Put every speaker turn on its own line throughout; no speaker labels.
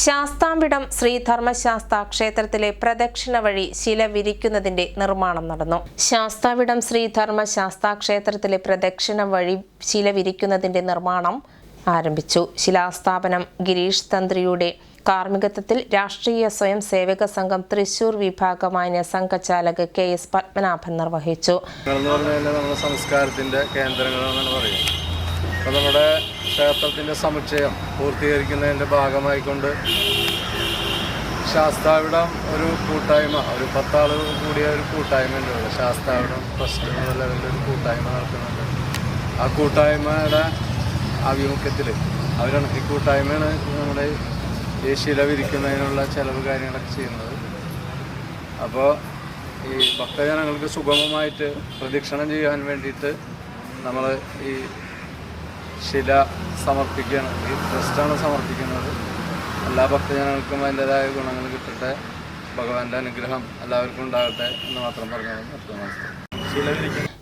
ശാസ്താംവിടം ശ്രീധർമ്മശാസ്താ ക്ഷേത്രത്തിലെ പ്രദക്ഷിണ വഴി ശില വിരിക്കുന്നതിന്റെ നിർമ്മാണം നടന്നു. ശാസ്താവിടം ശ്രീധർമ്മശാസ്താ ക്ഷേത്രത്തിലെ പ്രദക്ഷിണ വഴി ശില വിരിക്കുന്നതിന്റെ നിർമ്മാണം ആരംഭിച്ചു. ശിലാസ്ഥാപനം ഗിരീഷ് തന്ത്രിയുടെ കാർമ്മികത്വത്തിൽ രാഷ്ട്രീയ സ്വയം സേവക സംഘം തൃശൂർ വിഭാഗ മാന്യ സംഘചാലക് KS പത്മനാഭൻ നിർവഹിച്ചു.
സംസ്കാരത്തിന്റെ കേന്ദ്രങ്ങളാണെന്ന് പറയും. അപ്പോൾ നമ്മുടെ ക്ഷേത്രത്തിൻ്റെ സമുച്ചയം പൂർത്തീകരിക്കുന്നതിൻ്റെ ഭാഗമായിക്കൊണ്ട് ശാസ്താവിടം ഒരു കൂട്ടായ്മ, ഒരു 10 ആളുകൾ കൂടിയ ഒരു കൂട്ടായ്മ ഉണ്ട്. ശാസ്താവിടം ട്രസ്റ്റ് എന്നുള്ള ലെവലിൽ ഒരു കൂട്ടായ്മ നടത്തുന്നുണ്ട്. ആ കൂട്ടായ്മയുടെ ആഭിമുഖ്യത്തിൽ അവരാണ് ഈ കൂട്ടായ്മയാണ് നമ്മുടെ ഈ ശില വിരിക്കുന്നതിനുള്ള ചെലവ് കാര്യങ്ങളൊക്കെ ചെയ്യുന്നത്. അപ്പോൾ ഈ ഭക്തജനങ്ങൾക്ക് സുഗമമായിട്ട് പ്രദക്ഷിണം ചെയ്യാൻ വേണ്ടിയിട്ട് നമ്മൾ ഈ ശില സമർപ്പിക്കുകയാണ്. ഈ ട്രസ്റ്റാണ് സമർപ്പിക്കുന്നത്. എല്ലാ ഭക്തജനങ്ങൾക്കും അതിൻ്റെതായ ഗുണങ്ങൾ കിട്ടട്ടെ, ഭഗവാന്റെ അനുഗ്രഹം എല്ലാവർക്കും ഉണ്ടാകട്ടെ എന്ന് മാത്രം പറഞ്ഞു.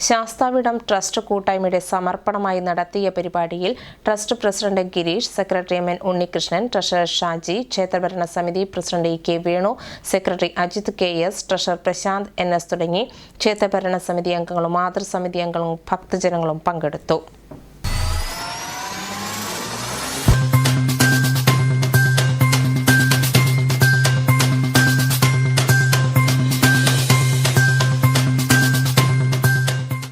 ശാസ്താവിടം ട്രസ്റ്റ് കൂട്ടായ്മയുടെ സമർപ്പണമായി നടത്തിയ പരിപാടിയിൽ trust president Girish, secretary MN Unnikrishnan, treasurer Shaji, ക്ഷേത്രഭരണ സമിതി president EK Venu, secretary Ajith KS, treasurer Prashanth NS തുടങ്ങി ക്ഷേത്രഭരണ സമിതി അംഗങ്ങളും മാതൃസമിതി അംഗങ്ങളും ഭക്തജനങ്ങളും പങ്കെടുത്തു.